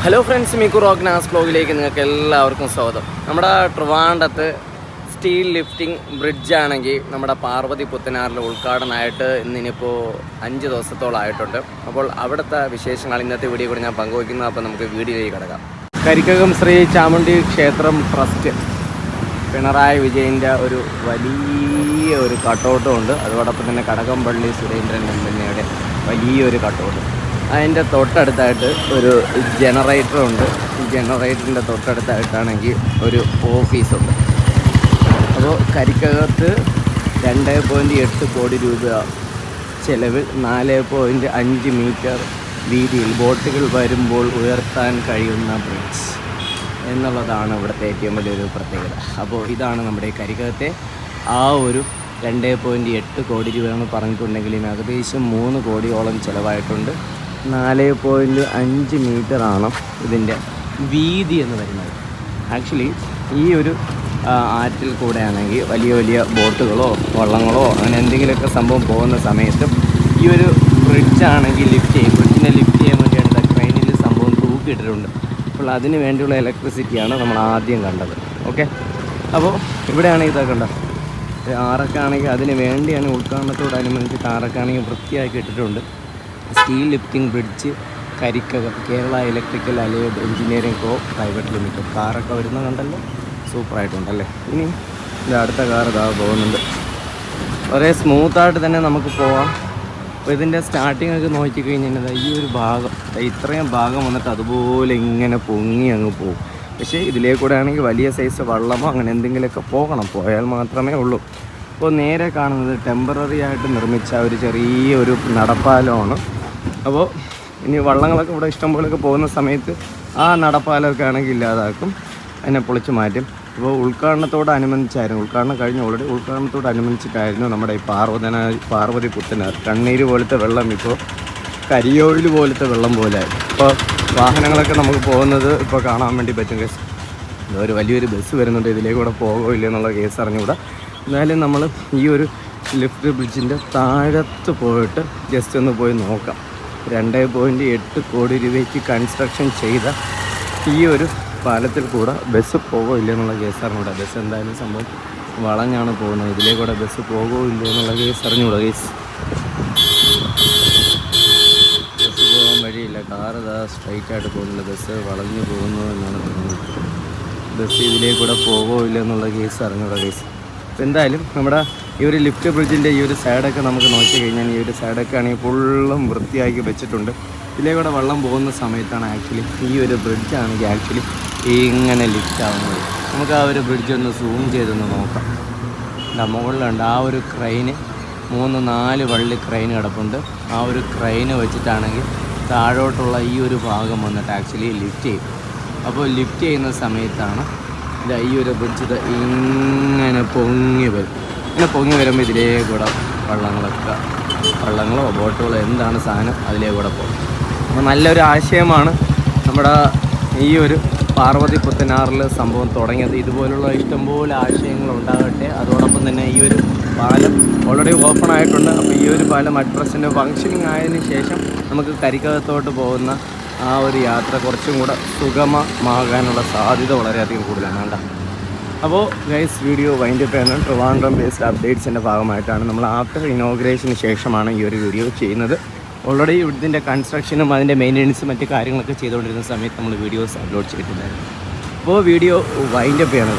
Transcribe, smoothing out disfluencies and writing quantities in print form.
Hello friends, Miku rock നാസ് ബ്ലോഗിലേക്ക് നിങ്ങൾക്ക് എല്ലാവർക്കും സ്വാഗതം. നമ്മുടെ ട്രിവാൻഡ്രത്ത് സ്റ്റീൽ ലിഫ്റ്റിംഗ് ബ്രിഡ്ജാണെങ്കിൽ നമ്മുടെ പാർവതി പുത്തനാറിൽ ഉദ്ഘാടനമായിട്ട് ഇന്നിപ്പോൾ 5 ദിവസത്തോളമായിട്ടുണ്ട്. അപ്പോൾ അവിടുത്തെ വിശേഷങ്ങൾ ഇന്നത്തെ വീഡിയോ കൂടി ഞാൻ പങ്കുവയ്ക്കുന്നു. അപ്പോൾ നമുക്ക് വീഡിയോയിലേക്ക് കിടക്കാം. കരിക്കകം ശ്രീ ചാമുണ്ഡി ക്ഷേത്രം ട്രസ്റ്റ് പിണറായി വിജയൻ്റെ ഒരു വലിയ ഒരു കട്ടൗട്ടും ഉണ്ട്. അതോടൊപ്പം തന്നെ കടകംപള്ളി സുരേന്ദ്രൻ എംഎൽഎയുടെ വലിയൊരു കട്ടൗട്ട്. അതിൻ്റെ തൊട്ടടുത്തായിട്ട് ഒരു ജനറേറ്ററുണ്ട്. ഈ ജനറേറ്ററിൻ്റെ തൊട്ടടുത്തായിട്ടാണെങ്കിൽ ഒരു ഓഫീസുണ്ട്. അപ്പോൾ കരിക്കകത്ത് 2.8 കോടി രൂപ ചെലവിൽ 4.5 മീറ്റർ വീതിയിൽ ബോട്ടുകൾ വരുമ്പോൾ ഉയർത്താൻ കഴിയുന്ന ബ്രിഡ്ജ് എന്നുള്ളതാണ് ഇവിടുത്തെ ഏറ്റവും വലിയൊരു പ്രത്യേകത. അപ്പോൾ ഇതാണ് നമ്മുടെ കരിക്കകത്തെ ആ ഒരു 2.8 കോടി രൂപയെന്ന് പറഞ്ഞിട്ടുണ്ടെങ്കിലും ഏകദേശം 3 കോടിയോളം ചിലവായിട്ടുണ്ട്. 4.5 മീറ്ററാണ് ഇതിൻ്റെ വീതി എന്ന് പറയുന്നത്. ആക്ച്വലി ഈ ഒരു ആറ്റിൽ കൂടെ ആണെങ്കിൽ വലിയ വലിയ ബോട്ടുകളോ വള്ളങ്ങളോ അങ്ങനെ എന്തെങ്കിലുമൊക്കെ സംഭവം പോകുന്ന സമയത്ത് ഈ ഒരു ബ്രിഡ്ജാണെങ്കിൽ ബ്രിഡ്ജിനെ ലിഫ്റ്റ് ചെയ്യാൻ വേണ്ടിയിട്ട് ട്രെയിനിൽ സംഭവം തൂക്കിയിട്ടിട്ടുണ്ട്. അപ്പോൾ അതിന് വേണ്ടിയുള്ള ഇലക്ട്രിസിറ്റിയാണ് നമ്മൾ ആദ്യം കണ്ടത്. ഓക്കെ, അപ്പോൾ ഇവിടെയാണ് ഇതൊക്കെ ഉണ്ടോ ആറൊക്കെയാണെങ്കിൽ അതിന് വേണ്ടിയാണ് ഉദ്ഘാടനത്തോടനുബന്ധിച്ച് ആറൊക്കെയാണെങ്കിൽ വൃത്തിയാക്കി ഇട്ടിട്ടുണ്ട്. Steel lifting bridge Karikkakam Kerala electrical allied engineering co private limited. കാറൊക്കെ വരുന്നത് കണ്ടല്ലോ, സൂപ്പറായിട്ടുണ്ടല്ലേ. ഇനി ഇത് അടുത്ത കാർ ഇതാ പോകുന്നുണ്ട്. വളരെ സ്മൂത്തായിട്ട് തന്നെ നമുക്ക് പോവാം. അപ്പോൾ ഇതിൻ്റെ സ്റ്റാർട്ടിങ് ഒക്കെ നോക്കിക്കഴിഞ്ഞാൽ ഈ ഒരു ഭാഗം ഇത്രയും ഭാഗം വന്നിട്ട് അതുപോലെ ഇങ്ങനെ പൊങ്ങി അങ്ങ് പോകും. പക്ഷേ ഇതിലേക്കൂടെ ആണെങ്കിൽ വലിയ സൈസ് വള്ളമോ അങ്ങനെ എന്തെങ്കിലുമൊക്കെ പോയാൽ മാത്രമേ ഉള്ളൂ. അപ്പോൾ നേരെ കാണുന്നത് ടെമ്പററി ആയിട്ട് നിർമ്മിച്ച ഒരു ചെറിയൊരു നടപ്പാലമാണ്. അപ്പോൾ ഇനി വള്ളങ്ങളൊക്കെ ഇവിടെ ഇഷ്ടംപോലെയൊക്കെ പോകുന്ന സമയത്ത് ആ നടപ്പാലമൊക്കെ ആണെങ്കിൽ ഇല്ലാതാക്കും, അതിനെ പൊളിച്ച് മാറ്റും. അപ്പോൾ ഉദ്ഘാടനത്തോടനുബന്ധിച്ചായിരുന്നു, ഉദ്ഘാടനം കഴിഞ്ഞ് ഓൾറെഡി ഉദ്ഘാടനത്തോടനുബന്ധിച്ചിട്ടായിരുന്നു നമ്മുടെ ഈ പാർവതി പുത്തനാർ കണ്ണീര് പോലത്തെ വെള്ളം ഇപ്പോൾ കരിയോയിൽ പോലത്തെ വെള്ളം പോലെ. ഇപ്പോൾ വാഹനങ്ങളൊക്കെ നമുക്ക് പോകുന്നത് ഇപ്പോൾ കാണാൻ വേണ്ടി പറ്റും. കേസ് ഒരു വലിയൊരു ബസ് വരുന്നുണ്ട്, ഇതിലേക്കൂടെ പോകില്ല എന്നുള്ള കേസ് അറിഞ്ഞുകൂടാ. എന്നാലും നമ്മൾ ഈ ഒരു ലിഫ്റ്റ് ബ്രിഡ്ജിൻ്റെ താഴത്ത് പോയിട്ട് ജസ്റ്റ് ഒന്ന് പോയി നോക്കാം. 2.8 കോടി രൂപയ്ക്ക് കൺസ്ട്രക്ഷൻ ചെയ്ത ഈ ഒരു പാലത്തിൽ കൂടെ ബസ് പോകോ ഇല്ല എന്നുള്ള കേസ് അറിഞ്ഞൂടാ. ബസ് എന്തായാലും സംഭവം വളഞ്ഞാണ് പോകുന്നത്, ഇതിലേക്കൂടെ ബസ് പോകോ ഇല്ല എന്നുള്ള കേസ് അറിഞ്ഞൂടാ. ബസ് പോകാൻ വഴിയില്ല, കാർ ഇതാ സ്ട്രൈറ്റ് ആയിട്ട് പോകുന്നില്ല, ബസ് വളഞ്ഞു പോകുന്നു എന്നാണ് തോന്നുന്നത്. ബസ് ഇതിലേക്കൂടെ പോകോ ഇല്ല എന്നുള്ള കേസ് അറിഞ്ഞൂടാ. കേസ് എന്തായാലും നമ്മുടെ ഈ ഒരു ലിഫ്റ്റ് ബ്രിഡ്ജിൻ്റെ ഈ ഒരു സൈഡൊക്കെ നമുക്ക് നോക്കി കഴിഞ്ഞാൽ ഈ ഒരു സൈഡൊക്കെ ആണെങ്കിൽ ഫുള്ളും വൃത്തിയാക്കി വെച്ചിട്ടുണ്ട്. ഇതിലേക്കൂടെ വെള്ളം പോകുന്ന സമയത്താണ് ആക്ച്വലി ഈ ഒരു ബ്രിഡ്ജാണെങ്കിൽ ആക്ച്വലി ഇങ്ങനെ ലിഫ്റ്റ് ആവുന്നത്. നമുക്ക് ആ ഒരു ബ്രിഡ്ജ് ഒന്ന് സൂം ചെയ്തൊന്ന് നോക്കാം. മുകളിലുണ്ട് ആ ഒരു ക്രെയിന്, 3-4 വള്ളി ക്രെയിൻ കിടപ്പുണ്ട്. ആ ഒരു ക്രെയിന് വെച്ചിട്ടാണെങ്കിൽ താഴോട്ടുള്ള ഈ ഒരു ഭാഗം വന്നിട്ട് ആക്ച്വലി ലിഫ്റ്റ് ചെയ്യും. അപ്പോൾ ലിഫ്റ്റ് ചെയ്യുന്ന സമയത്താണ് ഈ ഒരു ബ്രിഡ്ജ് ഇങ്ങനെ പൊങ്ങി വരും. ഇങ്ങനെ പൊങ്ങി വരുമ്പോൾ ഇതിലേ കൂടെ വള്ളങ്ങളോ ബോട്ടുകളോ എന്താണ് സാധനം അതിലേ കൂടെ പോകും. അപ്പോൾ നല്ലൊരു ആശയമാണ് നമ്മുടെ ഈ ഒരു പാർവതി പുത്തനാറിൽ സംഭവം തുടങ്ങിയത്. ഇതുപോലുള്ള ഇഷ്ടംപോലെ ആശയങ്ങൾ ഉണ്ടാകട്ടെ. അതോടൊപ്പം തന്നെ ഈ ഒരു പാലം ഓൾറെഡി ഓപ്പൺ ആയിട്ടുണ്ട്. അപ്പോൾ ഈ ഒരു പാലം അറ്റ് പ്രസൻറ്റ് ഫങ്ഷനിങ് ആയതിനു ശേഷം നമുക്ക് കരിക്കകത്തോട്ട് പോകുന്ന ആ ഒരു യാത്ര കുറച്ചും കൂടെ സുഗമമാകാനുള്ള സാധ്യത വളരെയധികം കൂടുതലാണ് കേട്ടോ. അപ്പോൾ ഗൈസ്, വീഡിയോ വൈൻഡ് അപ്പ് ചെയ്യുന്നത് ട്രിവാൻഡ്രം ബേസ്ഡ് അപ്ഡേറ്റ്സിൻ്റെ ഭാഗമായിട്ടാണ്. നമ്മൾ ആഫ്റ്റർ ഇനോഗ്രേഷന് ശേഷമാണ് ഈ ഒരു വീഡിയോ ചെയ്യുന്നത്. ഓൾറെഡി ഇതിൻ്റെ കൺസ്ട്രക്ഷനും അതിൻ്റെ മെയിൻ്റെനൻസും മറ്റ് കാര്യങ്ങളൊക്കെ ചെയ്തുകൊണ്ടിരുന്ന സമയത്ത് നമ്മൾ വീഡിയോസ് അപ്ലോഡ് ചെയ്തിട്ടുണ്ടായിരുന്നു. അപ്പോൾ വീഡിയോ വൈൻഡ് അപ്പ് ചെയ്യണം.